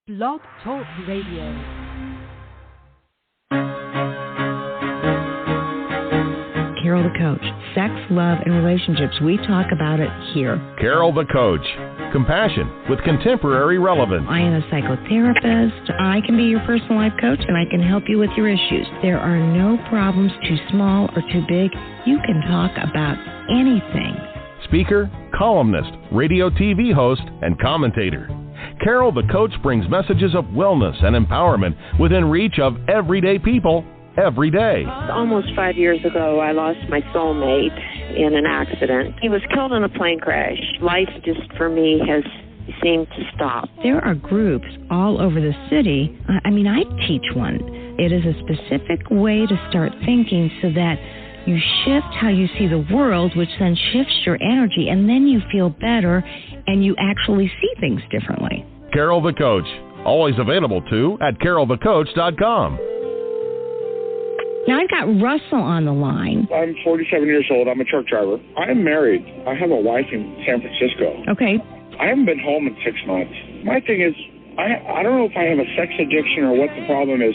Blog Talk Radio. Carol the Coach. Sex, love, and relationships. We talk about it here. Carol the Coach. Compassion with contemporary relevance. I am a psychotherapist. I can be your personal life coach, and I can help you with your issues. There are no problems too small or too big. You can talk about anything. Speaker, columnist, radio TV host, and commentator. Carol the Coach brings messages of wellness and empowerment within reach of everyday people every day. Almost 5 years ago, I lost my soulmate in an accident. He was killed in a plane crash. Life just, for me, has seemed to stop. There are groups all over the city. I teach one. It is a specific way to start thinking so that you shift how you see the world, which then shifts your energy, and then you feel better and you actually see things differently. Carol the Coach. Always available, too, at carolthecoach.com. Now I've got Russell on the line. I'm 47 years old. I'm a truck driver. I am married. I have a wife in San Francisco. Okay. I haven't been home in 6 months. My thing is, I don't know if I have a sex addiction or what the problem is.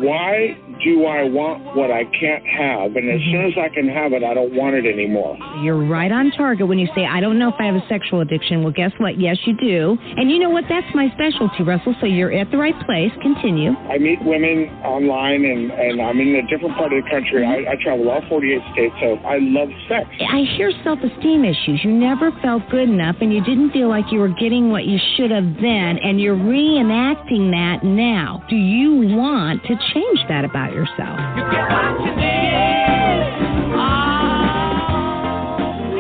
Why do I want what I can't have? And as soon as I can have it, I don't want it anymore. You're right on target when you say, I don't know if I have a sexual addiction. Well, guess what? Yes, you do. And you know what? That's my specialty, Russell, so you're at the right place. Continue. I meet women online, and I'm in a different part of the country. I travel all 48 states, so I love sex. I hear self-esteem issues. You never felt good enough, and you didn't feel like you were getting what you should have then, and you're reenacting that now. Do you want to change that about yourself? I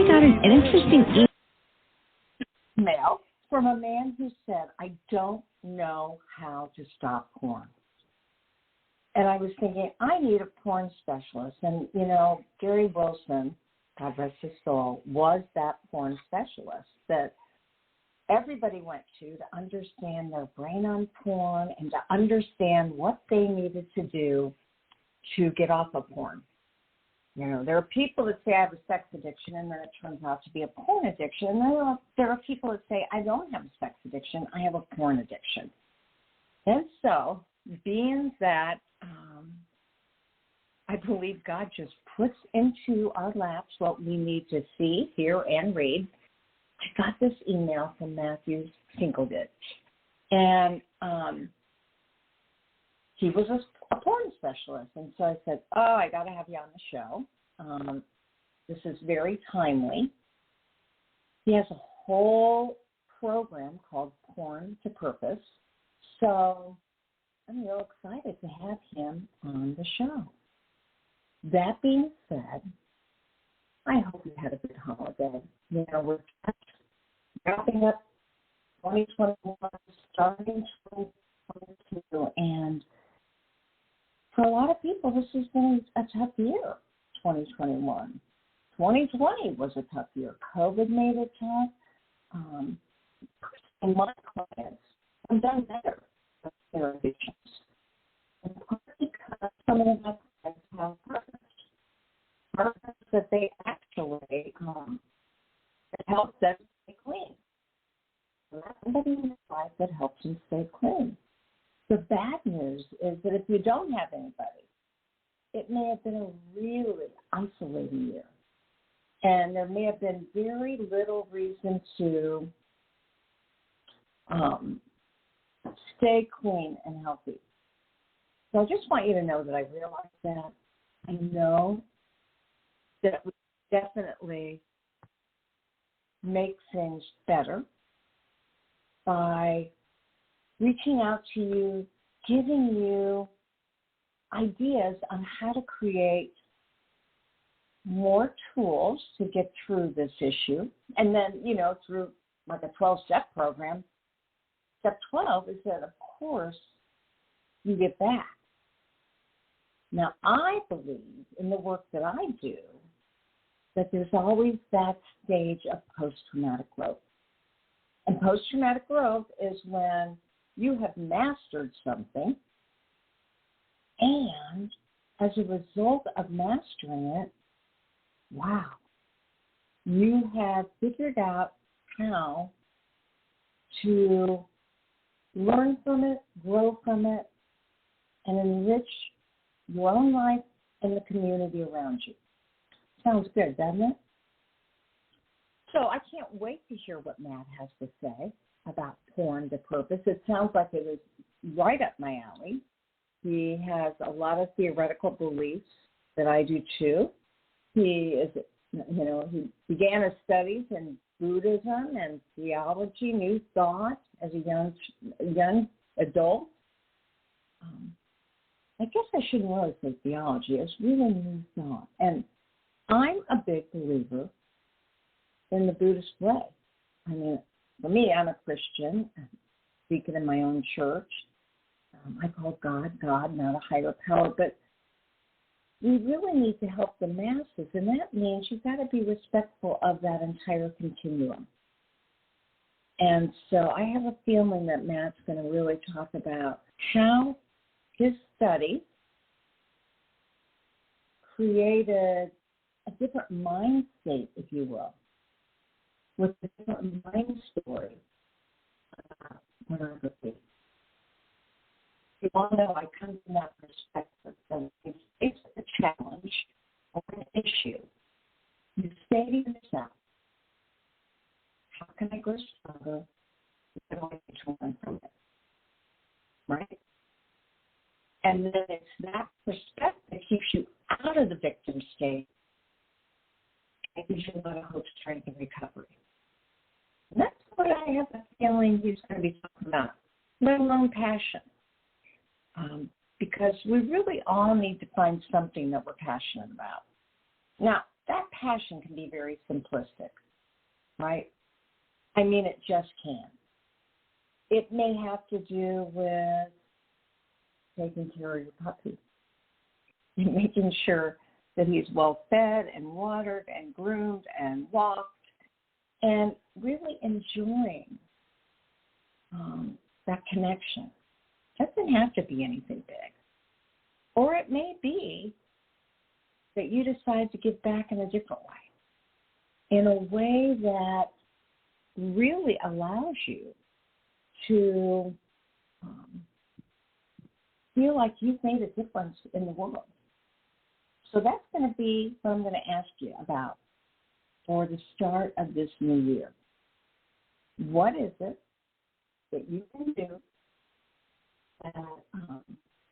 got an interesting email from a man who said, I don't know how to stop porn. And I was thinking, I need a porn specialist. And, Gary Wilson, God rest his soul, was that porn specialist that everybody went to understand their brain on porn and to understand what they needed to do to get off of porn. There are people that say I have a sex addiction, and then it turns out to be a porn addiction. And then there are people that say I don't have a sex addiction, I have a porn addiction. And so, being that I believe God just puts into our laps what we need to see, hear, and read, I got this email from Matthew Sinkelditch, and he was a porn specialist, and so I said, I got to have you on the show. This is very timely. He has a whole program called Porn to Purpose, so I'm real excited to have him on the show. That being said, I hope you had a good holiday. We're wrapping up 2021, starting 2022, and for a lot of people, this has been a tough year, 2021. 2020 was a tough year. COVID made it tough. And my clients have done better with their addictions. And partly because some of my clients have partners that they actually help them stay clean. So that's somebody in their life that helps them stay clean. The bad news is that if you don't have anybody, it may have been a really isolating year. And there may have been very little reason to stay clean and healthy. So I just want you to know that I realize that. I know that we definitely make things better by reaching out to you, giving you ideas on how to create more tools to get through this issue. And then, through like a 12-step program, step 12 is that, of course, you get back. Now, I believe in the work that I do that there's always that stage of post-traumatic growth. And post-traumatic growth is when you have mastered something, and as a result of mastering it, wow, you have figured out how to learn from it, grow from it, and enrich your own life and the community around you. Sounds good, doesn't it? So I can't wait to hear what Matt has to say about Porn to Purpose. It sounds like it is right up my alley. He has a lot of theoretical beliefs that I do too. He began his studies in Buddhism and theology, New Thought as a young adult. I guess I shouldn't really say theology. It's really New Thought. And I'm a big believer in the Buddhist way. I mean, for me, I'm a Christian, speaking in my own church. I call God, not a higher power. But we really need to help the masses, and that means you've got to be respectful of that entire continuum. And so I have a feeling that Matt's going to really talk about how his study created a different mind state, if you will, with a different mind story about pornography. You all know I come from that perspective. So if it's a challenge or an issue, you say to yourself, how can I grow stronger? How can I learn from it? Right? And then it's that perspective that keeps you out of the victim state and gives you a lot of hope, strength, and recovery. And that's what I have a feeling he's going to be talking about, let alone passion. Because we really all need to find something that we're passionate about. Now, that passion can be very simplistic, right? I mean, it just can. It may have to do with taking care of your puppy and making sure that he's well fed and watered and groomed and walked and really enjoying that connection. It doesn't have to be anything big. Or it may be that you decide to give back in a different way, in a way that really allows you to feel like you've made a difference in the world. So that's going to be what I'm going to ask you about for the start of this new year. What is it that you can do that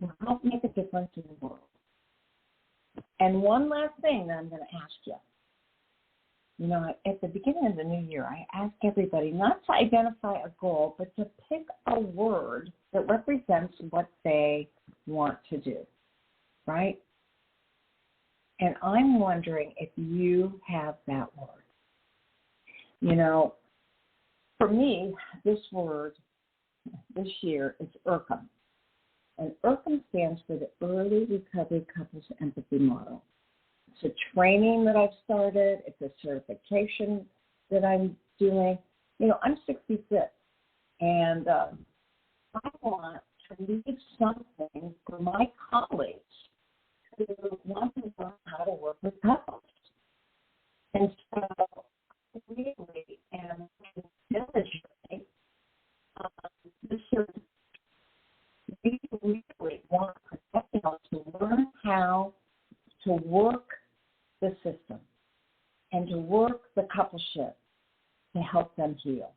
will help make a difference in the world? And one last thing that I'm going to ask you. You know, at the beginning of the new year, I ask everybody not to identify a goal, but to pick a word that represents what they want to do, right? And I'm wondering if you have that word. You know, for me, this word this year is IRCM. And IRCM stands for the Early Recovery Couples Empathy Model. It's a training that I've started. It's a certification that I'm doing. You know, I'm 66, and I want to leave something for my colleagues who want to learn how to work with couples. And so I really am diligently this year, we really want professionals to learn how to work the system and to work the coupleship to help them heal.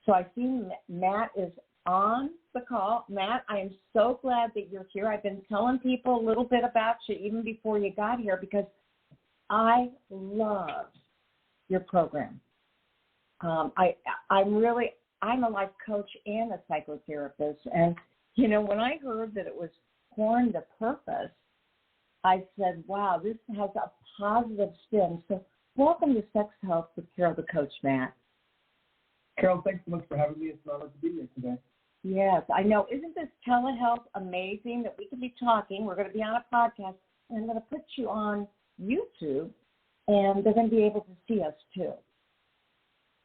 So I see Matt is on the call. Matt, I am so glad that you're here. I've been telling people a little bit about you even before you got here because I love your program. I'm a life coach and a psychotherapist. And, you know, when I heard that it was Porn to Purpose, I said, wow, this has a positive spin. So welcome to Sex Health with Carol the Coach, Matt. Carol, thanks so much for having me. It's an honor to be here today. Yes, I know. Isn't this telehealth amazing that we can be talking? We're going to be on a podcast, and I'm going to put you on YouTube, and they're going to be able to see us too.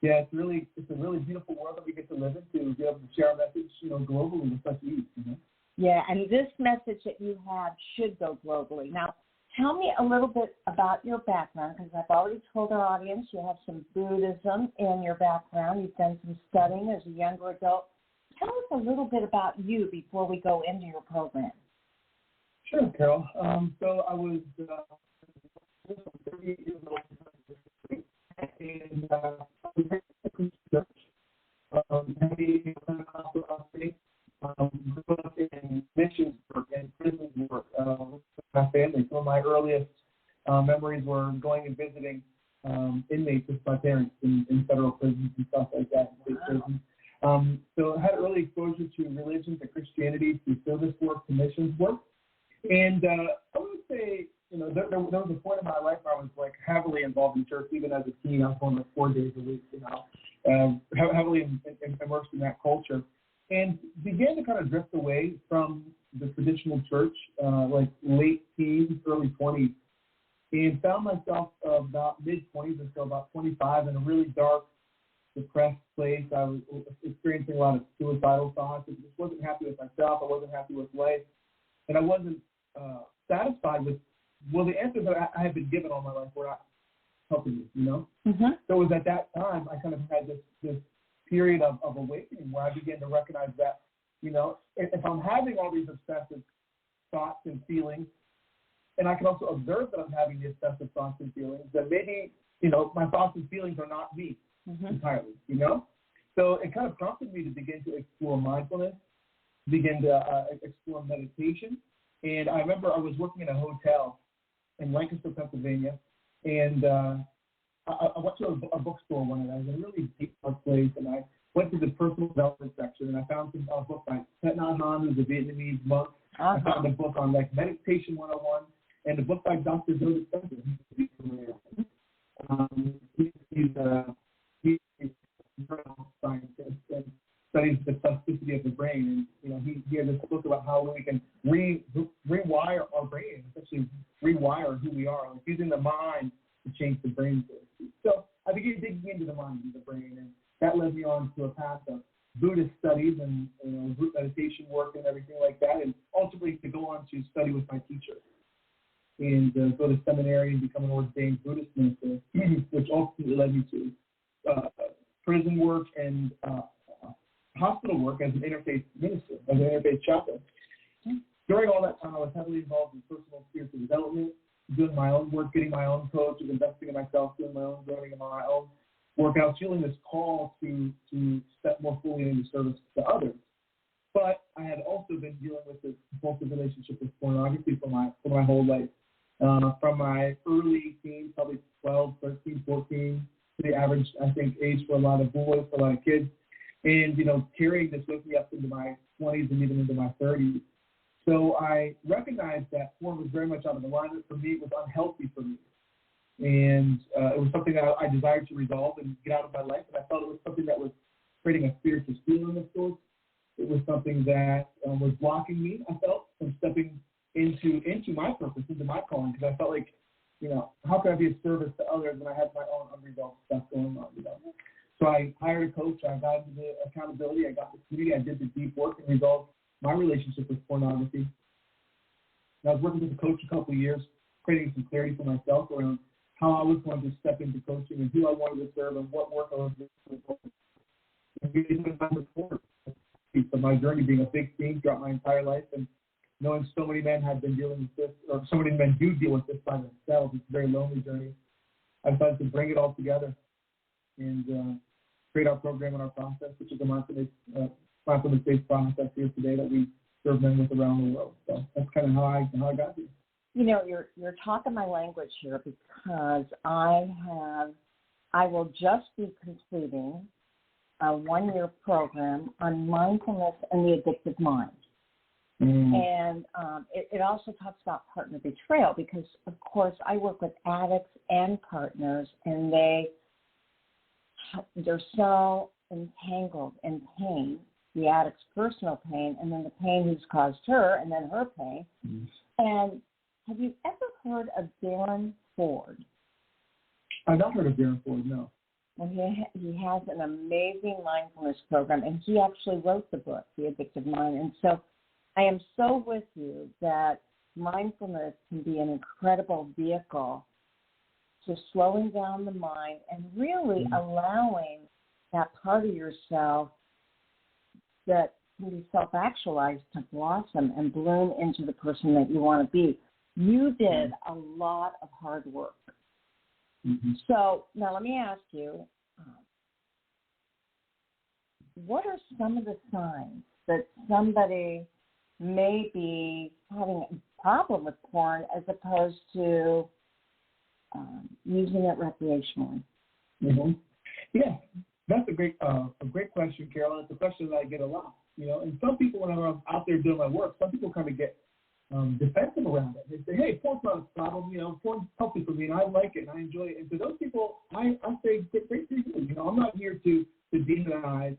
Yeah, it's a really beautiful world that we get to live in, to be able to share our message, globally with such ease. Yeah, and this message that you have should go globally. Now, tell me a little bit about your background, because I've already told our audience you have some Buddhism in your background. You've done some studying as a younger adult. tell us a little bit about you before we go into your program. Sure, Carol. So I was 38 years old, and I was at a Christian church. Grew up in missions work and prison work with my family. Some of my earliest memories were going and visiting inmates with my parents in federal prisons and stuff like that, state prisons. So I had early exposure to religion, to Christianity, to service work, to missions work. And I would say, there was a point in my life where I was like heavily involved in church. Even as a teen, I was going like 4 days a week, heavily immersed in that culture. And began to kind of drift away from the traditional church, like late teens, early 20s, and found myself about mid-20s until about 25 in a really dark, depressed place. I was experiencing a lot of suicidal thoughts. I just wasn't happy with myself. I wasn't happy with life. And I wasn't satisfied with, the answers that I had been given all my life were not helping me, Mm-hmm. So it was at that time I kind of had this period of awakening where I began to recognize that, if I'm having all these obsessive thoughts and feelings, and I can also observe that I'm having the obsessive thoughts and feelings, that maybe, my thoughts and feelings are not me entirely, So it kind of prompted me to begin to explore mindfulness, begin to explore meditation. And I remember I was working in a hotel in Lancaster, Pennsylvania, and I went to a bookstore one night. I was in a really deep place, and I went to the personal development section, and I found a book by Thich Nhat Hanh, who's a Vietnamese monk. I found a book on Meditation 101, and a book by Dr. Joe Dispenza. He's a neuroscientist and studies the plasticity of the brain. And he has this book about how we can rewire our brain, essentially rewire who we are, like using the mind to change the brain. So I began digging into the mind and the brain, and that led me on to a path of Buddhist studies and group meditation work and everything like that, and ultimately to go on to study with my teacher and go to seminary and become an ordained Buddhist minister, which ultimately led me to prison work and hospital work as an interfaith minister, as an interfaith chaplain. During all that time, I was heavily involved in personal spiritual development, doing my own work, getting my own coaches, investing in myself, doing my own learning in my own work. I was feeling this call to step more fully into service to others. But I had also been dealing with this compulsive relationship with pornography for my whole life. From my early teens, probably 12, 13, 14, the average, I think, age for a lot of boys, for a lot of kids. And, carrying this with me up into my 20s and even into my 30s. So I recognized that porn was very much out of alignment for me. It was unhealthy for me. And it was something that I desired to resolve and get out of my life. And I felt it was something that was creating a spiritual ceiling of sorts. It was something that was blocking me, I felt, from stepping into my purpose, into my calling, because I felt like, how can I be of service to others when I have my own unresolved stuff going on, So I hired a coach. I got into the accountability. I got the community. I did the deep work and resolved my relationship with pornography. And I was working with a coach a couple of years, creating some clarity for myself around how I was going to step into coaching and who I wanted to serve and what work I was doing. And really put my support. So my journey being a big theme throughout my entire life, and knowing so many men have been dealing with this, or so many men do deal with this by themselves, it's a very lonely journey. I decided to bring it all together and create our program and our process, which is a mindfulness-based process here today that we serve men with around the world. So that's kind of how I got here. You're talking my language here because I will just be completing a 1-year program on mindfulness and the addictive mind. And it also talks about partner betrayal because, of course, I work with addicts and partners, and they're so entangled in pain, the addict's personal pain, and then the pain he's caused her, and then her pain. And have you ever heard of Darren Ford? I've not heard of Darren Ford, no. Well, he has an amazing mindfulness program, and he actually wrote the book, The Addictive Mind. And so I am so with you that mindfulness can be an incredible vehicle to slowing down the mind and really allowing that part of yourself that can be self-actualized to blossom and bloom into the person that you want to be. You did a lot of hard work. Mm-hmm. So now let me ask you, what are some of the signs that somebody may be having a problem with porn as opposed to using it recreationally? Mm-hmm. Yeah, that's a great question, Carol. It's a question that I get a lot. And some people, when I'm out there doing my work, some people kind of get defensive around it. They say, hey, porn's not a problem. Porn's healthy for me, and I like it, and I enjoy it. And to those people, I say, great for you. I'm not here to demonize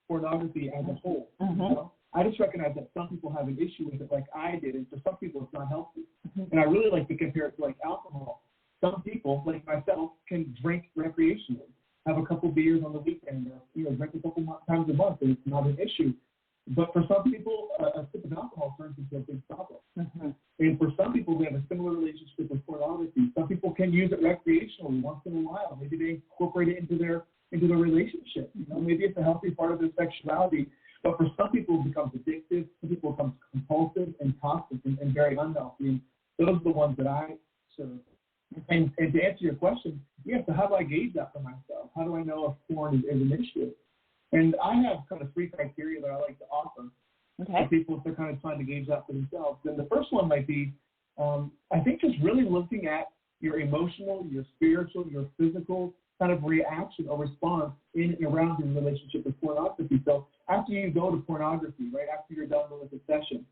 pornography as a whole. Mm-hmm. I just recognize that some people have an issue with it like I did, and for some people it's not healthy. Mm-hmm. And I really like to compare it to like alcohol. Some people, like myself, can drink recreationally, have a couple beers on the weekend, or drink a couple times a month, and it's not an issue. But for some people, a sip of alcohol turns into a big problem. Mm-hmm. And for some people, they have a similar relationship with pornography. Some people can use it recreationally once in a while. Maybe they incorporate it into their relationship. Maybe it's a healthy part of their sexuality. But for some people, it becomes addictive. Some people become compulsive and toxic and very unhealthy. And those are the ones that I serve. And to answer your question, so how do I gauge that for myself? How do I know if porn is an issue? And I have kind of 3 criteria that I like to offer for people if they're kind of trying to gauge that for themselves. And the first one might be, I think, just really looking at your emotional, your spiritual, your physical kind of reaction or response in and around your relationship with pornography. So after you go to pornography, right, after you're done with the session,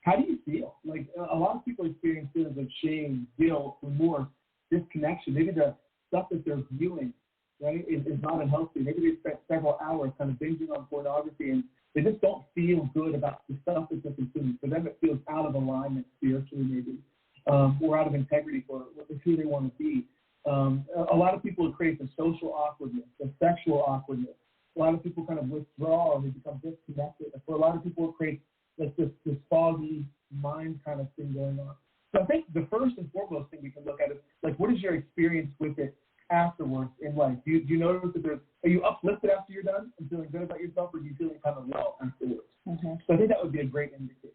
how do you feel? Like a lot of people experience feelings of shame, guilt, remorse, disconnection. Maybe the stuff that they're viewing, right, is not unhealthy. Maybe they spent several hours kind of binging on pornography and they just don't feel good about the stuff that they're consuming. For them, it feels out of alignment spiritually, maybe, or out of integrity for who they want to be. A lot of people create the social awkwardness, the sexual awkwardness. A lot of people kind of withdraw and they become disconnected. For a lot of people, it creates like this foggy mind kind of thing going on. So I think the first and foremost thing we can look at is, like, what is your experience with it afterwards in life? Do you notice that are you uplifted after you're done and feeling good about yourself, or are you feeling kind of low afterwards? Mm-hmm. So I think that would be a great indicator.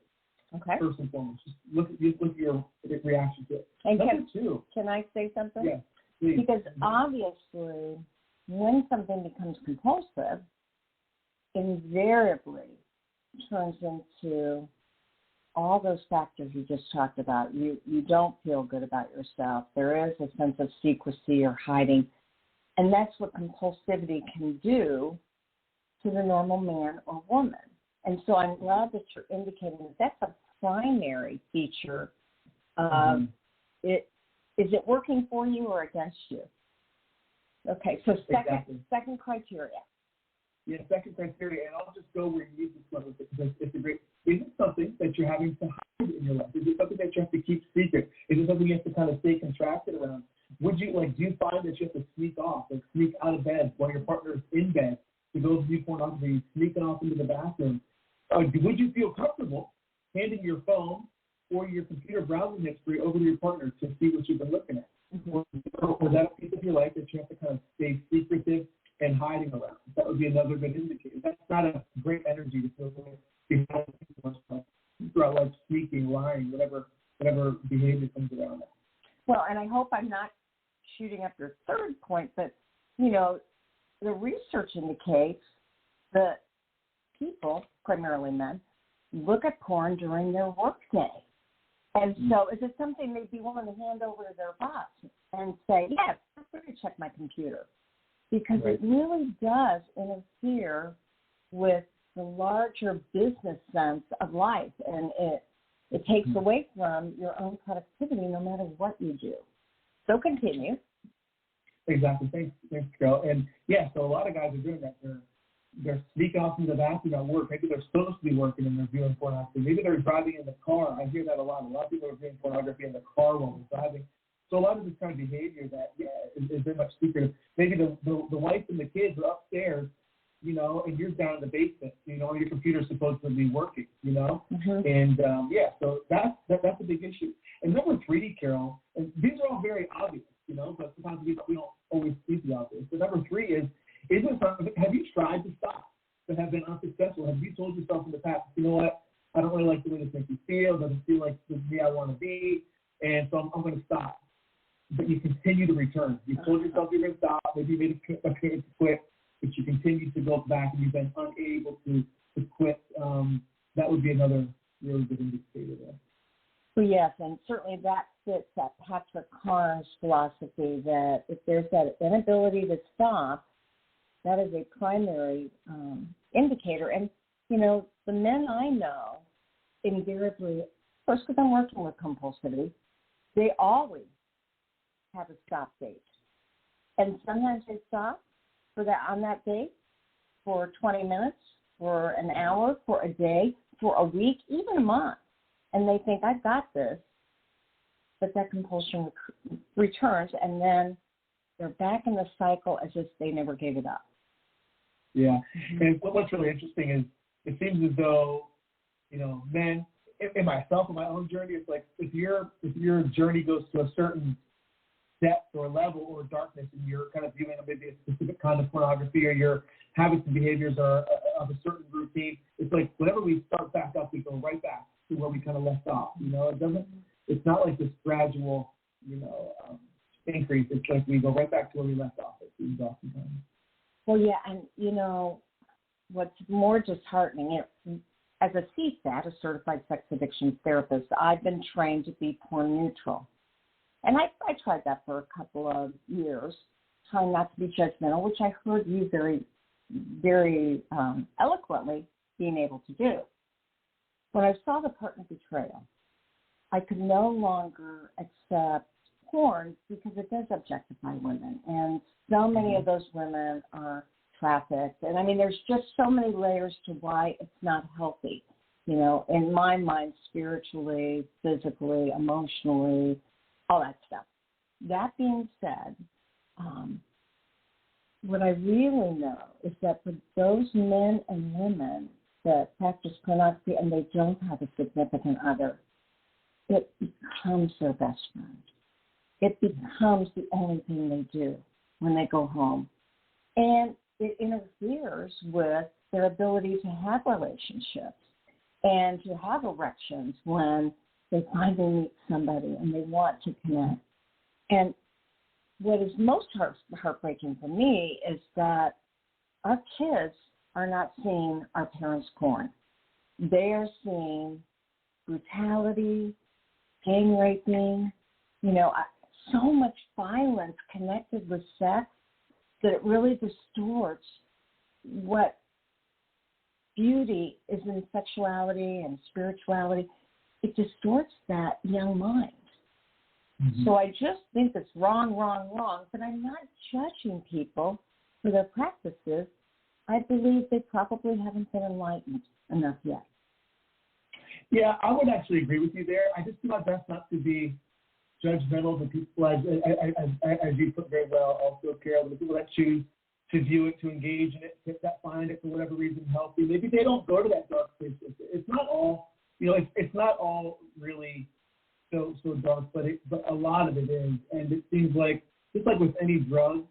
Okay. First and foremost, just look at your reaction to it. And Number 2. Can I say something? Yeah, please. Because obviously, when something becomes compulsive, invariably turns into all those factors you just talked about. You don't feel good about yourself. There is a sense of secrecy or hiding. And that's what compulsivity can do to the normal man or woman. And so I'm glad that you're indicating that that's a primary feature of it. Is it working for you or against you? Okay, so second criteria. Yeah, second criteria, and I'll just go where you need this one because it's a great. Is it something that you're having to hide in your life? Is it something that you have to keep secret? Is it something you have to kind of stay contracted around? Do you find that you have to sneak off, like sneak out of bed while your partner is in bed to go view pornography, sneaking off into the bathroom? Would you feel comfortable handing your phone or your computer browsing history over to your partner to see what you've been looking at? Mm-hmm. Or was that a piece of your life that you have to kind of stay secretive and hiding around? That would be another good indicator. That's not a great energy to feel behind throughout life, sneaking, lying, whatever behavior comes around that. Well, and I hope I'm not shooting up your third point, but, the research indicates that people, primarily men, look at porn during their work day. And so is it something they'd be willing to hand over to their boss and say, yes, I'm going to check my computer? Because it really does interfere with the larger business sense of life, and it takes away from your own productivity no matter what you do. So continue. Exactly. Thanks, Carol. And so a lot of guys are doing that. They're sneaking off into the bathroom at work. Maybe they're supposed to be working and they're viewing pornography. Maybe they're driving in the car. I hear that a lot. A lot of people are viewing pornography in the car while they're driving. So a lot of this kind of behavior that is very much secretive. Maybe the wife and the kids are upstairs, and you're down in the basement, and your computer's supposed to be working, Mm-hmm. And so that's a big issue. And number 3, Carol, and these are all very obvious, but sometimes we don't always see the obvious. So number 3 is it something? Have you tried to stop but have been unsuccessful? successful? Have you told yourself in the past, you know what, I don't really like the way this makes me feel. It doesn't feel like the me I want to be, and so I'm going to stop. But you continue to return. You told yourself you're going to stop. Maybe you made a commitment to quit, but you continue to go back, and you've been unable to quit. That would be another really good indicator there. Well, yes, and certainly that fits that Patrick Carnes philosophy that if there's that inability to stop, that is a primary indicator. And, you know, the men I know invariably, first because I'm working with compulsivity, they always have a stop date. And sometimes they stop on that date for 20 minutes, for an hour, for a day, for a week, even a month. And they think, I've got this. But that compulsion returns, and then they're back in the cycle as if they never gave it up. Yeah. And what's really interesting is it seems as though, you know, men, in myself, in my own journey, it's like if your journey goes to a certain depth or level or darkness, and you're kind of viewing maybe a specific kind of pornography, or your habits and behaviors are of a certain routine, it's like whenever we start back up, we go right back to where we kind of left off. You know, it's not like this gradual, you know, increase. It's like we go right back to where we left off. It seems oftentimes. Well, yeah, and you know, what's more disheartening, as a CSAT, a certified sex addiction therapist, I've been trained to be porn neutral. And I tried that for a couple of years, trying not to be judgmental, which I heard you very, very eloquently being able to do. When I saw the partner betrayal, I could no longer accept porn because it does objectify women. And so many of those women are trafficked. And I mean, there's just so many layers to why it's not healthy, you know, in my mind, spiritually, physically, emotionally, all that stuff. That being said, what I really know is that for those men and women that practice pornography and they don't have a significant other, it becomes their best friend. It becomes the only thing they do when they go home. And it interferes with their ability to have relationships and to have erections when they finally meet somebody and they want to connect. And what is most heartbreaking for me is that our kids are not seeing our parents' porn. They are seeing brutality, gang raping, you know, so much violence connected with sex that it really distorts what beauty is in sexuality and spirituality. It distorts that young mind. Mm-hmm. So I just think it's wrong, but I'm not judging people for their practices. I believe they probably haven't been enlightened enough yet. Yeah, I would actually agree with you there. I just do my best not to be judgmental of the people, as you put very well also, Carol, the people that choose to view it, to engage in it, that find it for whatever reason healthy. Maybe they don't go to that dark place. It's not all, you know, it's not all really so dark, but a lot of it is. And it seems like, just like with any drug,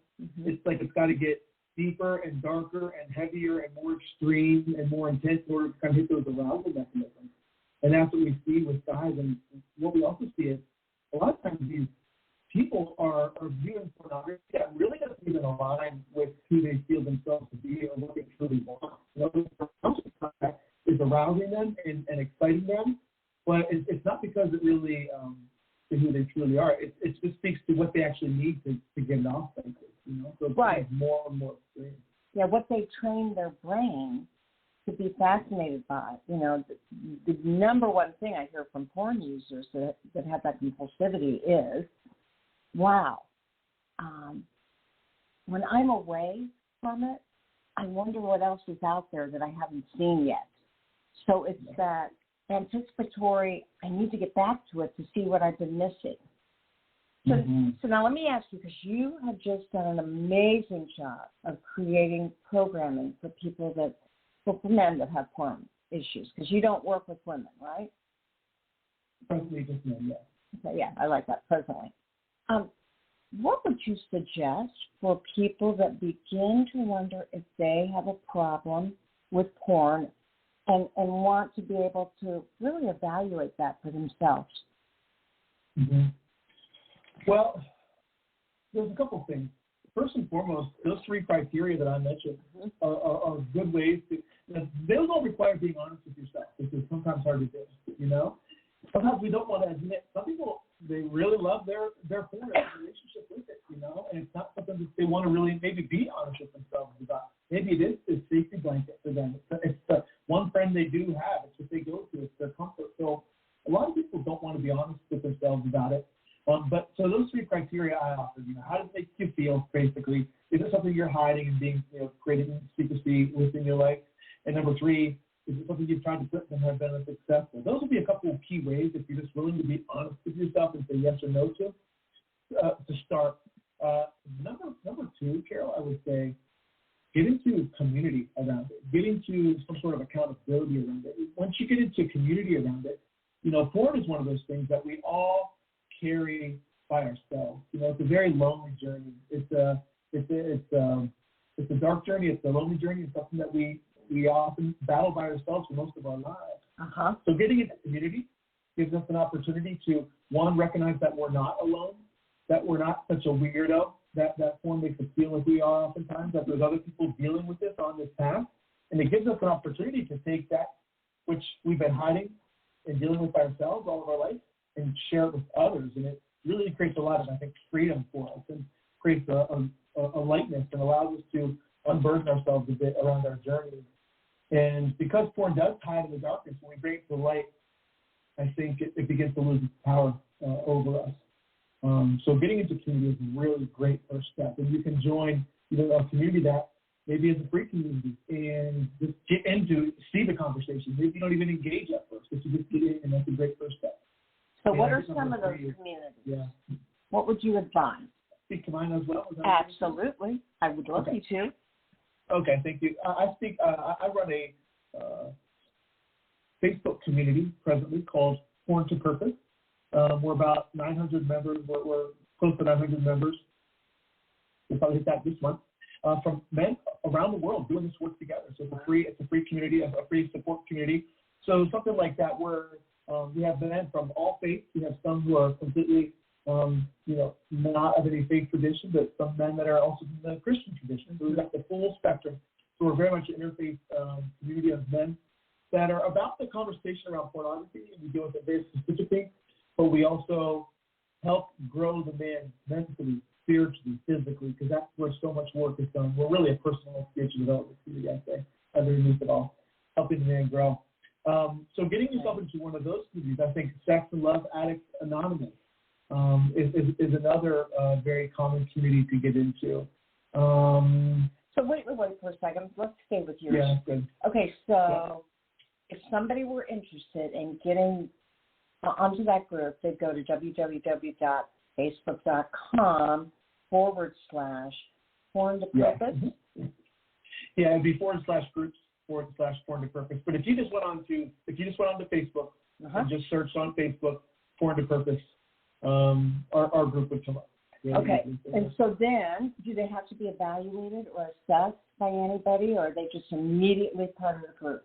it's like it's got to get deeper and darker and heavier and more extreme and more intense in order to kind of hit those arousal mechanisms. And that's what we see with guys. And what we also see is a lot of times these people are viewing pornography that really doesn't even align with who they feel themselves to be or what they truly want. You know, is arousing them and exciting them, but it's not because it really is who they truly are. It just speaks to what they actually need to get it off. You know, so it's more and more experience. Yeah, what they train their brain to be fascinated by. You know, the number one thing I hear from porn users that have that compulsivity is, wow, when I'm away from it, I wonder what else is out there that I haven't seen yet. So it's that anticipatory, I need to get back to it to see what I've been missing. So now let me ask you, because you have just done an amazing job of creating programming for people for men that have porn issues, because you don't work with women, right? Presently just men, yes. Okay, yeah, I like that, presently. What would you suggest for people that begin to wonder if they have a problem with porn and want to be able to really evaluate that for themselves? Mm-hmm. Well, there's a couple things. First and foremost, those 3 criteria that I mentioned are good ways to. They don't require being honest with yourself, which is sometimes hard to do. You know, sometimes we don't want to admit. Some people, they really love their porn relationship with it. You know, and it's not something that they want to really maybe be honest with themselves about. Maybe it is a safety blanket for them. It's the one friend they do have. It's what they go to. It's their comfort. So a lot of people don't want to be honest with themselves about it. But so those 3 criteria I offered, you know, how does it make you feel, basically? Is it something you're hiding and being, you know, creating secrecy within your life? And number 3, is it something you've tried to put and have been successful? Those will be a couple of key ways, if you're just willing to be honest with yourself and say yes or no to start. Number 2, Carol, I would say, get into community around it. Get into some sort of accountability around it. Once you get into community around it, you know, porn is one of those things that we all carry by ourselves. You know, it's a very lonely journey. It's a dark journey. It's a lonely journey. It's something that we often battle by ourselves for most of our lives. So getting into community gives us an opportunity to, one, recognize that we're not alone, that we're not such a weirdo, that porn makes us feel like we are oftentimes, that there's other people dealing with this on this path. And it gives us an opportunity to take that which we've been hiding and dealing with ourselves all of our life and share it with others. And it really creates a lot of, I think, freedom for us and creates a lightness and allows us to unburden ourselves a bit around our journey. And because porn does hide in the darkness, when we bring it to the light, I think it begins to lose its power over us. So getting into community is a really great first step. And you can join a community that maybe is a free community and just get into, see the conversation. Maybe you don't even engage at first, but you just get in, and that's a great first step. So what are some of those communities? Yeah. What would you advise? Speak to mine as well? Absolutely. I would love you to. Okay, thank you. I run a Facebook community presently called Porn to Purpose. We're about 900 members. We're close to 900 members. We'll probably hit that this month. From men around the world doing this work together. So it's a free community, a free support community. So something like that where we have men from all faiths. We have some who are completely, not of any faith tradition, but some men that are also from the Christian tradition. So we've got the full spectrum. So we're very much an interfaith community of men that are about the conversation around pornography, and we deal with it very specifically, but we also help grow the man mentally, spiritually, physically, because that's where so much work is done. We're really a personal and spiritual development community, I say, underneath it all, helping the man grow. So getting yourself into one of those communities, I think Sex and Love Addicts Anonymous is another very common community to get into. So wait for a second. Let's stay with yours. Yeah, good. Okay, so if somebody were interested in getting onto that group, they'd go to www.facebook.com/porn to purpose. Yeah, it'd be /groups/porn to purpose. But if you just went on to Facebook and just searched on Facebook Porn to Purpose, our group would come up. Okay, and so then, do they have to be evaluated or assessed by anybody, or are they just immediately part of the group?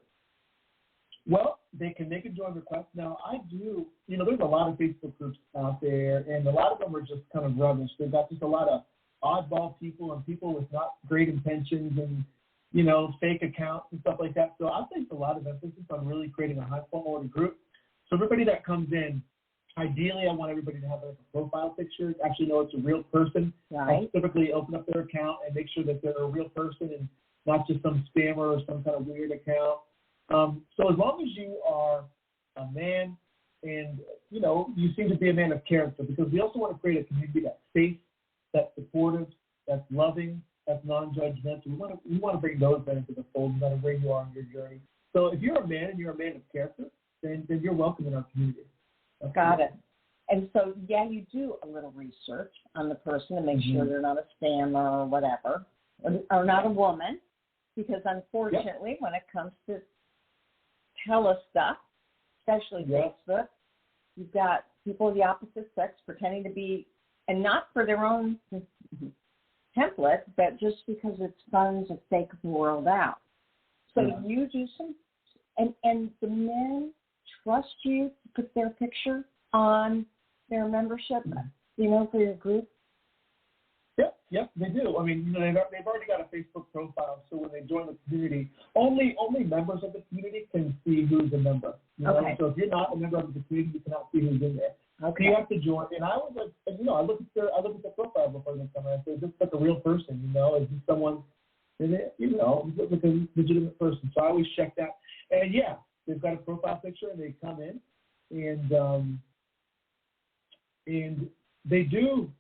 Well, they can make a join request. Now, there's a lot of Facebook groups out there, and a lot of them are just kind of rubbish. They've got just a lot of oddball people and people with not great intentions and, fake accounts and stuff like that. So I place a lot of emphasis on really creating a high-quality group. So everybody that comes in, ideally, I want everybody to have a profile picture, actually know it's a real person. Right. I'll typically open up their account and make sure that they're a real person and not just some spammer or some kind of weird account. So as long as you are a man and, you seem to be a man of character, because we also want to create a community that's safe, that's supportive, that's loving, that's non-judgmental. We want to bring those men into the fold, no matter where you are in your journey. So if you're a man and you're a man of character, then you're welcome in our community. Got it. And so, you do a little research on the person to make sure they're not a scammer or whatever, or not a woman, because unfortunately, when it comes to stuff, especially Facebook, you've got people of the opposite sex pretending to be, and not for their own template, but just because it's fun to fake the world out. So you do some And the men trust you to put their picture on their membership, for your group? Yep, they do. I mean, they've already got a Facebook profile, so when they join the community, only members of the community can see who's a member. Okay. So if you're not a member of the community, you cannot see who's in there. Okay. So you have to join. And I was like, I look at their profile before they come in. I say, is this like a real person? Is this someone? Is it, like a legitimate person? So I always check that. And yeah, they've got a profile picture, and they come in, and they do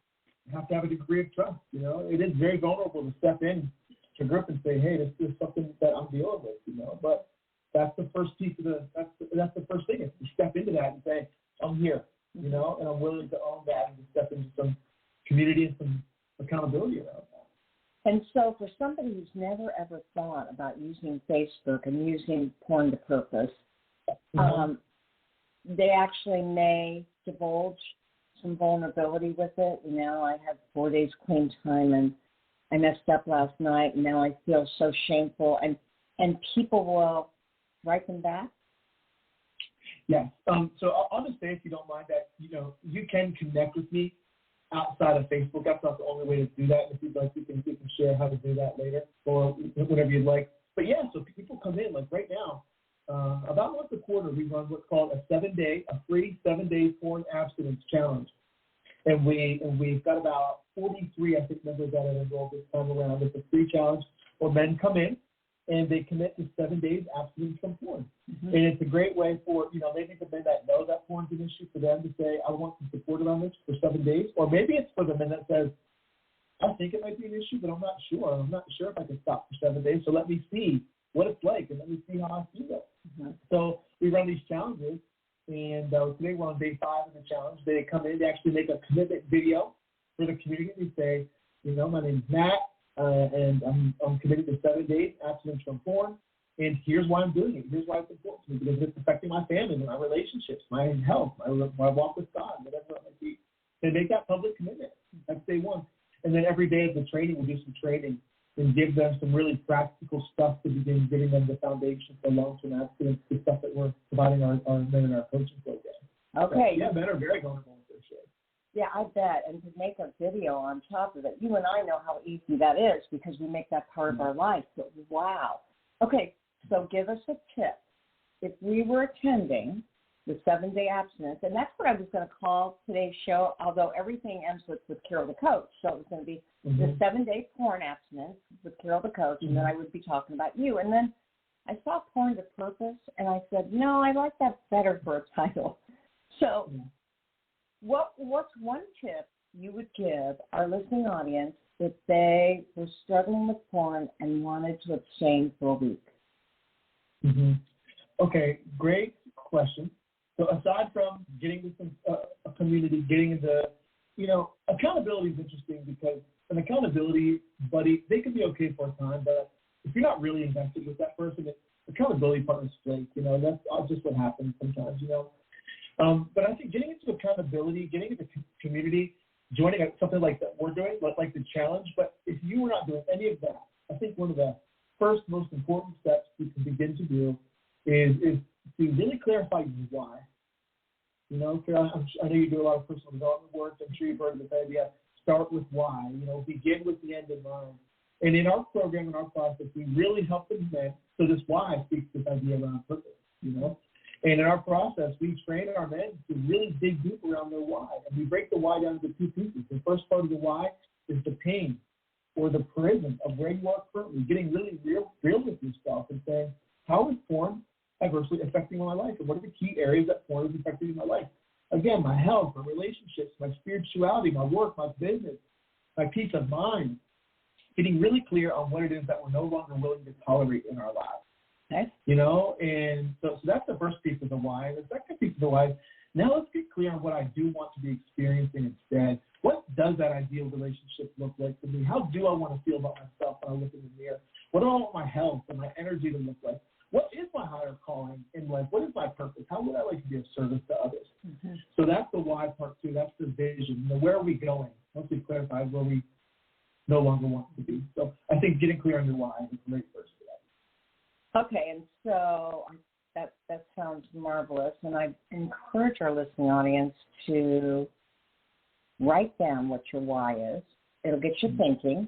have to have a degree of trust. It is very vulnerable to step in to a group and say, hey, this is something that I'm dealing with. But that's the first piece of that's the first thing is to step into that and say, I'm here, and I'm willing to own that and to step into some community and some accountability around that. And so for somebody who's never ever thought about using Facebook and using porn to purpose, they actually may divulge some vulnerability with it. I had 4 days clean time, and I messed up last night, and now I feel so shameful, and people will write them back. Yes. So I'll just say, if you don't mind, that you can connect with me outside of Facebook. That's not the only way to do that. If you'd like, we can share how to do that later, or whatever you'd like. But yeah, so people come in like right now. About once a quarter, we run what's called a free 7-day porn abstinence challenge, and we've got about 43, I think, members that are enrolled this time around. It's a free challenge where men come in and they commit to 7 days abstinence from porn, and it's a great way for maybe the men that know that porn's an issue for them to say, I want some support around this for 7 days, or maybe it's for the men that says, I think it might be an issue, but I'm not sure. I'm not sure if I can stop for 7 days, so let me see what it's like, and let me see how I feel. So we run these challenges, and today we're on day 5 of the challenge. They come in, they actually make a commitment video for the community. They say, my name's Matt, and I'm committed to 7 days abstinence from porn, and here's why I'm doing it. Here's why it's important to me, because it's affecting my family, my relationships, my health, my walk with God, whatever it might be. They make that public commitment. That's day 1. And then every day of the training, we'll do some training and give them some really practical stuff to begin giving them the foundation for long-term abstinence, the stuff that we're providing our men in our coaching program. Okay. So, yeah, men are very vulnerable with this shit. Yeah, I bet. And to make a video on top of it, you and I know how easy that is because we make that part of our life. But wow. Okay, so give us a tip. If we were attending the 7-day abstinence, and that's what I was going to call today's show, although everything ends with Carol the Coach. So it was going to be the 7-day porn abstinence with Carol the Coach, and then I would be talking about you. And then I saw Porn to Purpose, and I said, no, I like that better for a title. So what's one tip you would give our listening audience if they were struggling with porn and wanted to abstain for a week? Okay, great question. So aside from getting into a community, getting into, accountability is interesting because an accountability buddy, they can be okay for a time, but if you're not really invested with that person, accountability partners flake, that's just what happens sometimes, But I think getting into accountability, getting into community, joining something like that we're doing, like the challenge, but if you were not doing any of that, I think one of the first most important steps you can begin to do is to really clarify your why. Carol, I know you do a lot of personal development work. I'm sure you've heard of this idea. Start with why. Begin with the end in mind. And in our program, in our process, we really help the men. So this why speaks this idea around purpose. And in our process, we train our men to really dig deep around their why. And we break the why down into 2 pieces. The first part of the why is the pain or the prison of where you are currently, getting really real with yourself and saying, how is porn adversely affecting my life? And what are the key areas that porn is affecting in my life? Again, my health, my relationships, my spirituality, my work, my business, my peace of mind. Getting really clear on what it is that we're no longer willing to tolerate in our lives. Okay. And so that's the first piece of the why. And the second piece of the why is, now let's get clear on what I do want to be experiencing instead. What does that ideal relationship look like for me? How do I want to feel about myself when I look in the mirror? What do I want my health and my energy to look like? What is my higher calling in life? What is my purpose? How would I like to be of service to others? So that's the why part 2. That's the vision. Where are we going? Once we clarify where we no longer want to be. So I think getting clear on your why is a great first step. Okay, and so That sounds marvelous. And I encourage our listening audience to write down what your why is. It'll get you thinking.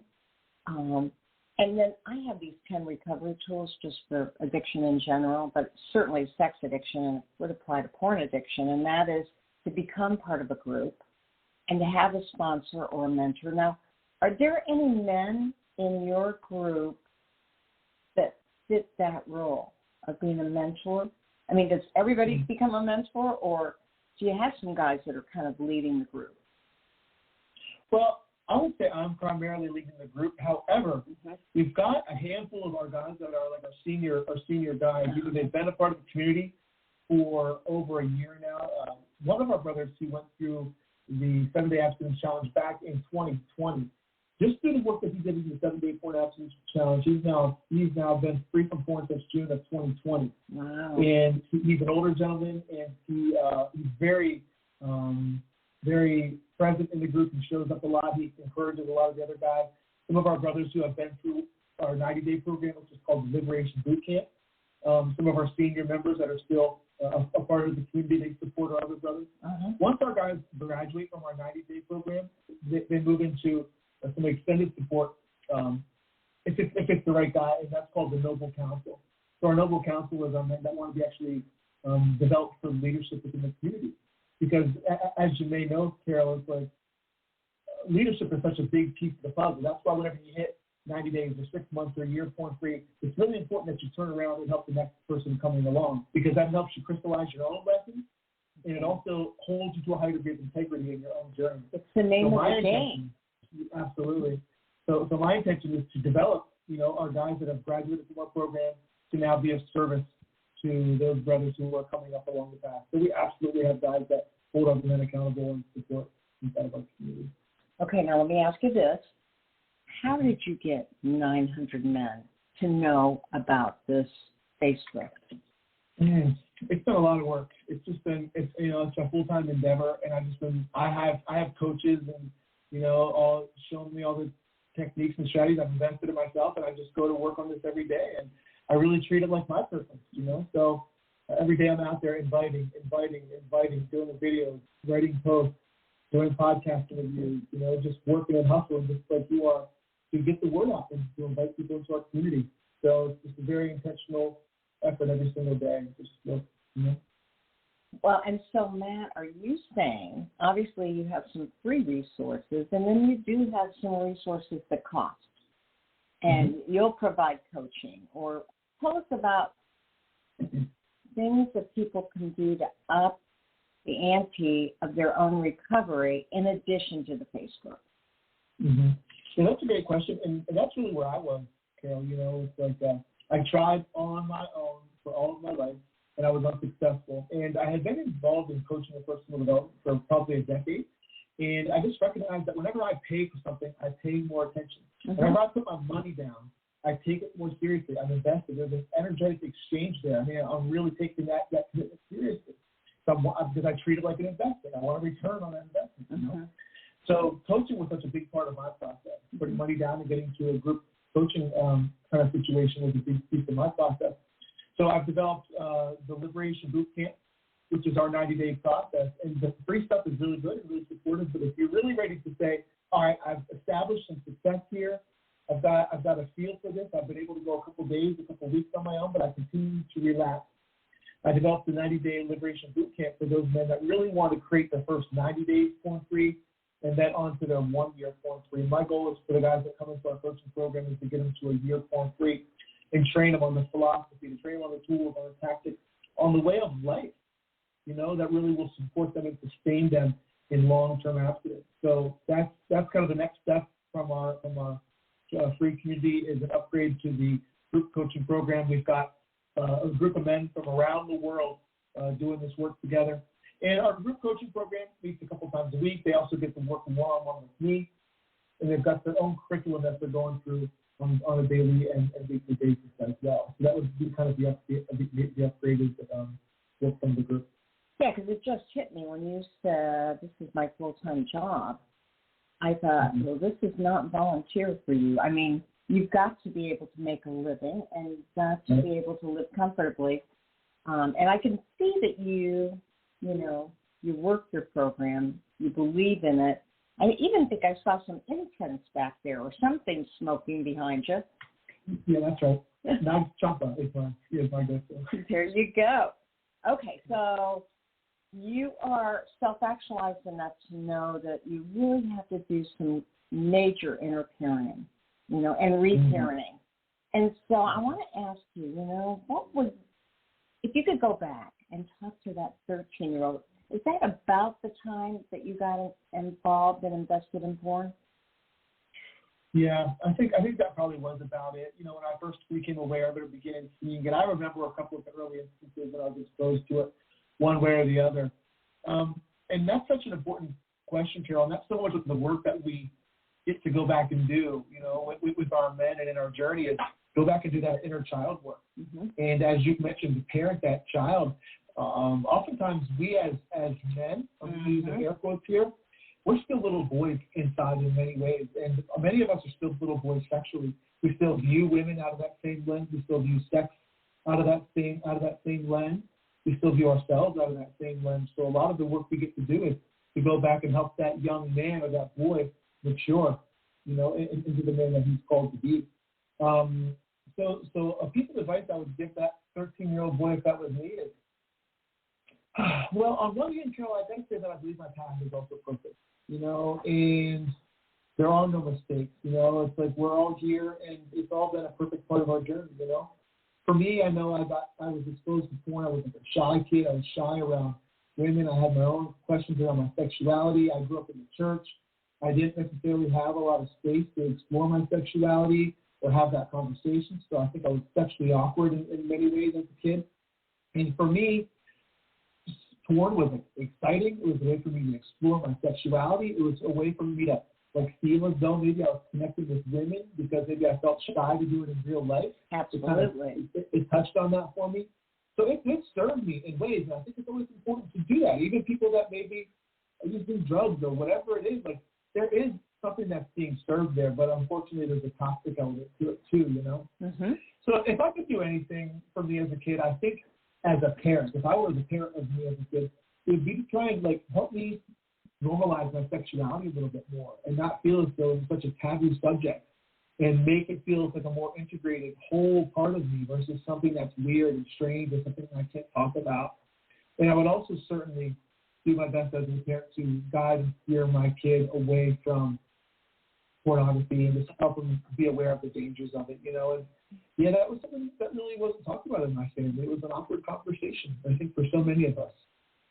And then I have these 10 recovery tools just for addiction in general, but certainly sex addiction would apply to porn addiction, and that is to become part of a group and to have a sponsor or a mentor. Now, are there any men in your group that fit that role of being a mentor? I mean, does everybody become a mentor, or do you have some guys that are kind of leading the group? Well, I would say I'm primarily leading the group. However, we've got a handful of our guys that are like our senior guys. Either they've been a part of the community for over a year now. One of our brothers, he went through the 7-Day Abstinence Challenge back in 2020. Just through the work that he did in the 7-Day Porn Abstinence Challenge, he's now been free from porn since June of 2020. Wow. And he's an older gentleman, and he's very very present in the group. He shows up a lot. He encourages a lot of the other guys. Some of our brothers who have been through our 90-day program, which is called the Liberation Boot Camp. Some of our senior members that are still a part of the community, they support our other brothers. Once our guys graduate from our 90-day program, they move into some extended support if it's the right guy, and that's called the Noble Council. So our Noble Council is our men that want to be actually developed for leadership within the community. Because as you may know, Carol, it's like leadership is such a big piece of the puzzle. That's why whenever you hit 90 days or 6 months or a year porn-free, it's really important that you turn around and help the next person coming along, because that helps you crystallize your own lessons, and it also holds you to a higher degree of integrity in your own journey. It's the name of the game. Absolutely. So my intention is to develop, our guys that have graduated from our program to now be of service to those brothers who are coming up along the path. So we absolutely have guys that hold other men accountable and support inside of our community. Okay, now let me ask you this. How did you get 900 men to know about this Facebook? It's been a lot of work. It's just been, it's a full-time endeavor, and I have coaches and, all showing me all the techniques and strategies. I've invested in myself, and I just go to work on this every day, and I really treat it like my purpose, So every day I'm out there inviting, doing the videos, writing posts, doing podcast interviews, just working and hustling just like you are to get the word out and to invite people into our community. So it's just a very intentional effort every single day. Well, and so, Matt, are you saying, obviously you have some free resources, and then you do have some resources that cost, and you'll provide coaching, or tell us about things that people can do to up the ante of their own recovery in addition to the Facebook? Yeah, that's a great question, and that's really where I was, Carol. It's like I tried on my own for all of my life, and I was unsuccessful. And I had been involved in coaching and personal development for probably a decade, and I just recognized that whenever I pay for something, I pay more attention. Whenever I put my money down, I take it more seriously. I'm invested. There's an energetic exchange there. I mean, I'm really taking that commitment seriously. Because I treat it like an investment. I want a return on that investment. So coaching was such a big part of my process. Putting money down and getting to a group coaching kind of situation was a big piece of my process. So I've developed the Liberation Boot Camp, which is our 90-day process. And the free stuff is really good and really supportive. But if you're really ready to say, all right, I've established some success here, I've got a feel for this, I've been able to go a couple days, a couple weeks on my own, but I continue to relapse. I developed the 90-day Liberation Boot Camp for those men that really want to create their first 90 days porn-free and then on to their 1 year porn-free. My goal is for the guys that come into our coaching program is to get them to a year porn-free and train them on the philosophy, to train them on the tools, on the tactics, on the way of life, that really will support them and sustain them in long-term abstinence. So that's kind of the next step from our free community is an upgrade to the group coaching program. We've got a group of men from around the world doing this work together. And our group coaching program meets a couple times a week. They also get to work one-on-one with me. And they've got their own curriculum that they're going through on a daily and weekly basis as well. So that would be kind of the upgraded work from the group. Yeah, because it just hit me when you said this is my full-time job. I thought, well, this is not volunteer for you. I mean, you've got to be able to make a living, and you've got to be able to live comfortably. And I can see that you work your program, you believe in it. I even think I saw some incense back there or something smoking behind you. Yeah, that's right. Now Champa is my go-to. There you go. Okay, so you are self-actualized enough to know that you really have to do some major inner parenting, and reparenting. And so I want to ask you, if you could go back and talk to that 13-year-old, is that about the time that you got involved and invested in porn? Yeah, I think that probably was about it. When I first became aware of it or began seeing it, I remember a couple of the early instances that I was exposed to it, one way or the other. And that's such an important question, Carol. And that's so much of the work that we get to go back and do, with our men and in our journey is go back and do that inner child work. Mm-hmm. And as you mentioned, to parent that child, oftentimes we as men, I'm using air quotes here, we're still little boys inside in many ways. And many of us are still little boys sexually. We still view women out of that same lens. We still view sex out of that same lens. We still view ourselves out of that same lens. So a lot of the work we get to do is to go back and help that young man or that boy mature, into the man that he's called to be. So a piece of advice I would give that 13-year-old boy, if that was me, is, well, on one hand, Carol, I gotta say that I believe my path is also perfect, and there are no mistakes, it's like we're all here and it's all been a perfect part of our journey, For me, I know I was exposed to porn. I was like a shy kid. I was shy around women. I had my own questions around my sexuality. I grew up in the church. I didn't necessarily have a lot of space to explore my sexuality or have that conversation. So I think I was sexually awkward in many ways as a kid. And for me, porn was exciting. It was a way for me to explore my sexuality. It was a way for me to feel as though maybe I was connected with women because maybe I felt shy to do it in real life. Absolutely. It touched on that for me. So it served me in ways, and I think it's always important to do that. Even people that maybe are using drugs or whatever it is, there is something that's being served there, but unfortunately there's a toxic element to it too, Mm-hmm. So if I could do anything for me as a kid, I think as a parent, if I was a parent of me as a kid, it would be to try and help me normalize my sexuality a little bit more and not feel as though it's such a taboo subject and make it feel like a more integrated whole part of me versus something that's weird and strange or something I can't talk about. And I would also certainly do my best as a parent to guide and steer my kid away from pornography and just help them be aware of the dangers of it, And yeah, that was something that really wasn't talked about in my family. It was an awkward conversation, I think, for so many of us.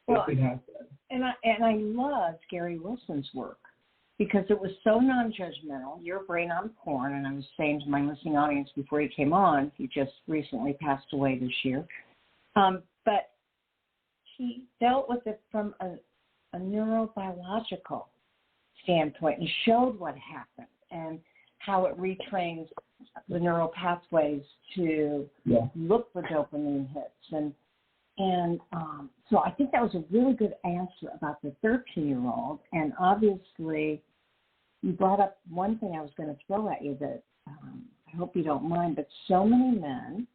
Well, it has been. And I loved Gary Wilson's work because it was so non-judgmental. Your Brain on Porn, and I was saying to my listening audience before he came on, he just recently passed away this year. But he dealt with it from a neurobiological standpoint and showed what happened and how it retrains the neural pathways to look for dopamine hits. And so I think that was a really good answer about the 13-year-old. And obviously, you brought up one thing I was going to throw at you that I hope you don't mind, but so many men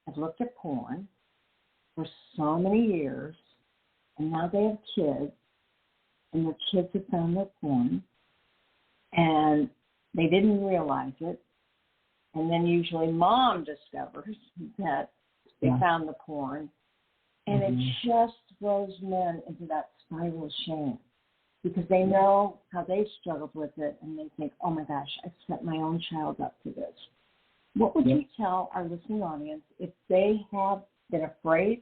have looked at porn for so many years, and now they have kids, and their kids have found their porn, and they didn't realize it. And then usually mom discovers that they found the porn. And it just throws men into that spiral of shame because they know how they've struggled with it and they think, oh, my gosh, I set my own child up for this. What would you tell our listening audience if they have been afraid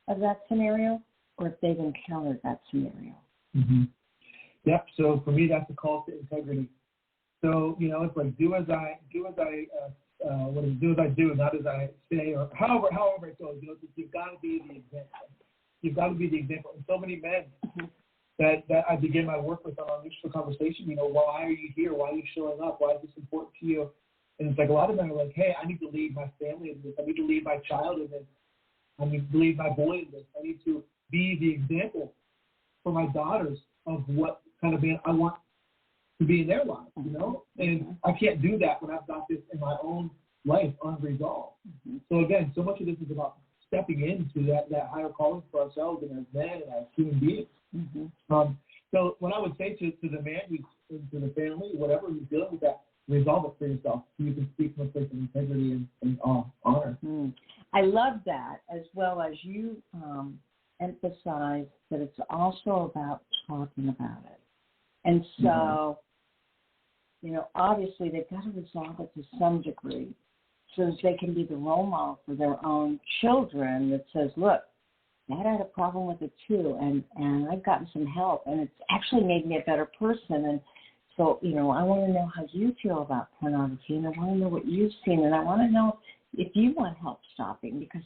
of that scenario or if they've encountered that scenario? Mm-hmm. Yep. So for me, that's a call to integrity. So, it's like do as I do, not as I say, or however it goes. You've got to be the example. You've got to be the example. And so many men that I begin my work with on our mutual conversation, why are you here? Why are you showing up? Why is this important to you? And it's like a lot of men are like, hey, I need to lead my family in this. I need to lead my child in this. I need to lead my boy in this. I need to be the example for my daughters of what kind of man I want to be in their lives, And I can't do that when I've got this in my own life unresolved. So again, so much of this is about stepping into that higher calling for ourselves and as men and as human beings. Mm-hmm. So what I would say to the man who's to the family, whatever who's dealing with that, resolve it for yourself so you can speak from a place of integrity and honor. I love that, as well as you emphasize that it's also about talking about it. And so, obviously they've got to resolve it to some degree so that they can be the role model for their own children that says, look, Dad had a problem with it too, and I've gotten some help, and it's actually made me a better person. And so, I want to know how you feel about pornography, and I want to know what you've seen, and I want to know if you want help stopping, because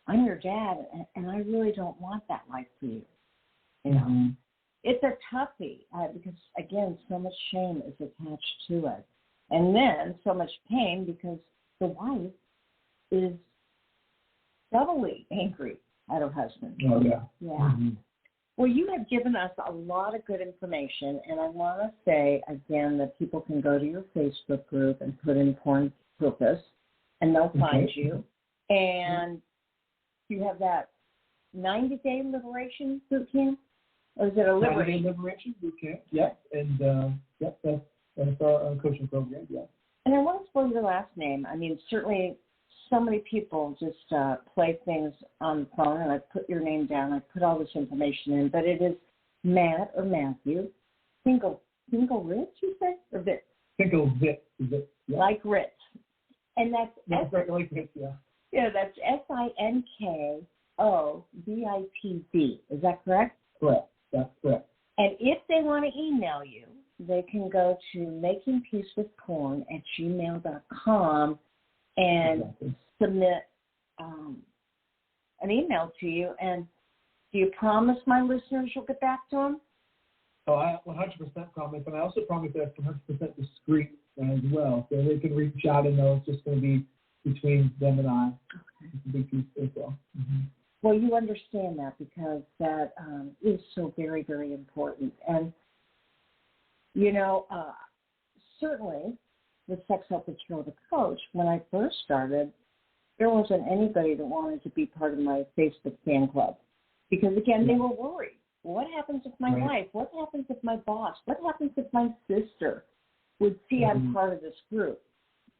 I'm your dad, and I really don't want that life for you. It's a toughie because, again, so much shame is attached to it. And then so much pain because the wife is doubly angry at her husband. Oh, yeah. Yeah. Mm-hmm. Well, you have given us a lot of good information, and I want to say, again, that people can go to your Facebook group and put in Porn Purpose, and they'll find you. And you have that 90-day liberation boot camp? Or is it a liberation? 90-day liberation boot camp, yes. And, that's our coaching program, yes. And I want to spell your last name. I mean, certainly so many people just play things on the phone, and I put your name down. I put all this information in, but it is Matt or Matthew Single Ritz, you say, or Ritz? Single Ritz, is it? Yeah. Like Ritz, and that's like Ritz, yeah. Yeah, that's SINKOVITZ. Is that correct? Correct. That's correct. And if they want to email you, they can go to makingpeacewithporn@gmail.com and submit an email to you. And do you promise my listeners you'll get back to them? Oh, I 100% promise. And I also promise that it's 100% discreet as well. So they can reach out and know it's just going to be between them and I. Okay. It's a big piece as well. Mm-hmm. Well, you understand that because that is so very, very important. And, certainly with Sex Help with Carol the Coach, when I first started, there wasn't anybody that wanted to be part of my Facebook fan club. Because, again, they were worried. What happens if my wife? What happens if my boss? What happens if my sister would see I'm part of this group?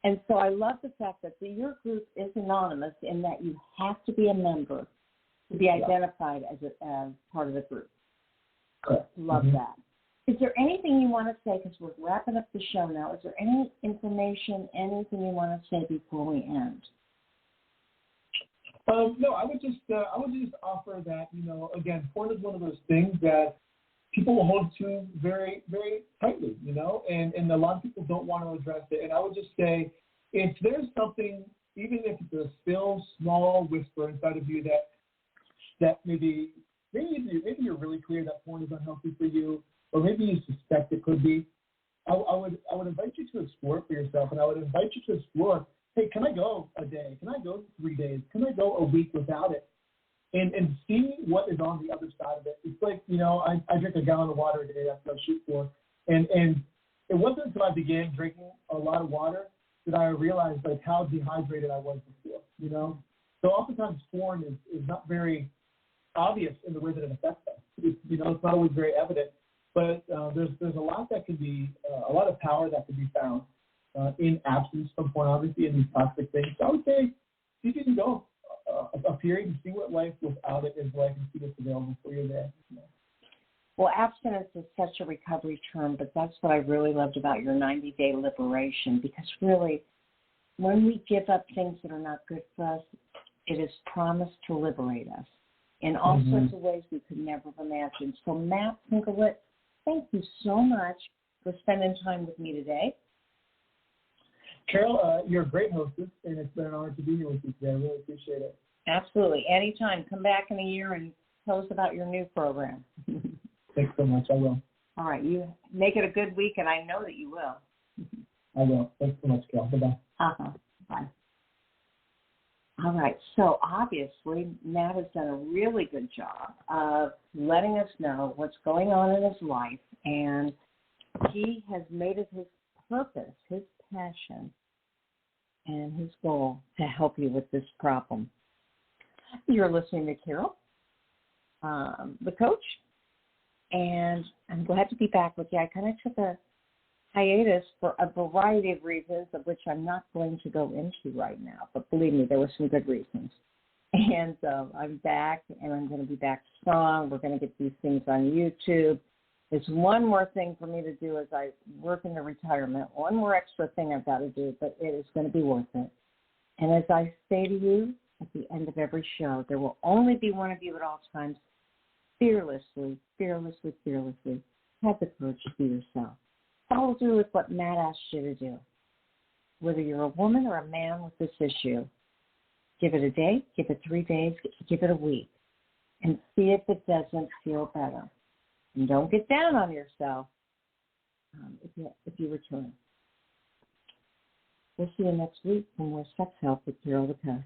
And so I love the fact that your group is anonymous in that you have to be a member to be identified as part of the group. Correct. Love that. Is there anything you want to say, because we're wrapping up the show now, is there any information, anything you want to say before we end? No, I would just offer that, again, porn is one of those things that people will hold to very, very tightly, and a lot of people don't want to address it. And I would just say, if there's something, even if it's a still small whisper inside of you that maybe you're really clear that porn is unhealthy for you, or maybe you suspect it could be, I would invite you to explore it for yourself, and I would invite you to explore, hey, can I go a day? Can I go 3 days? Can I go a week without it? And see what is on the other side of it. It's like, I drink a gallon of water a day. That's what I shoot for. And it wasn't until I began drinking a lot of water that I realized like how dehydrated I was before, So oftentimes porn is not very obvious in the way that it affects us. It's not always very evident, but there's a lot that can be, a lot of power that can be found in absence from pornography and these toxic things. So I would say, see if you can go a period and see what life without it is like and see what's available for you there. Well, abstinence is such a recovery term, but that's what I really loved about your 90-day liberation, because really, when we give up things that are not good for us, it is promised to liberate us in all sorts of ways we could never have imagined. So, Matt Singlewitz, thank you so much for spending time with me today. Carol, you're a great hostess, and it's been an honor to be here with you today. I really appreciate it. Absolutely. Anytime. Come back in a year and tell us about your new program. Thanks so much. I will. All right. You make it a good week, and I know that you will. I will. Thanks so much, Carol. Bye-bye. Bye. All right. So, obviously, Matt has done a really good job of letting us know what's going on in his life, and he has made it his purpose, his passion, and his goal to help you with this problem. You're listening to Carol, the coach, and I'm glad to be back with you. I kind of took a hiatus for a variety of reasons, of which I'm not going to go into right now, but believe me, there were some good reasons. And I'm back, and I'm going to be back strong. We're going to get these things on YouTube. There's one more thing for me to do as I work into retirement, one more extra thing I've got to do, but it is going to be worth it. And as I say to you at the end of every show, there will only be one of you at all times. Fearlessly, fearlessly, fearlessly, have the courage to be yourself. Follow through with what Matt asked you to do. Whether you're a woman or a man with this issue, give it a day, give it 3 days, give it a week, and see if it doesn't feel better. And don't get down on yourself if you return. We'll see you next week for more Sex Help with Carol the Coach.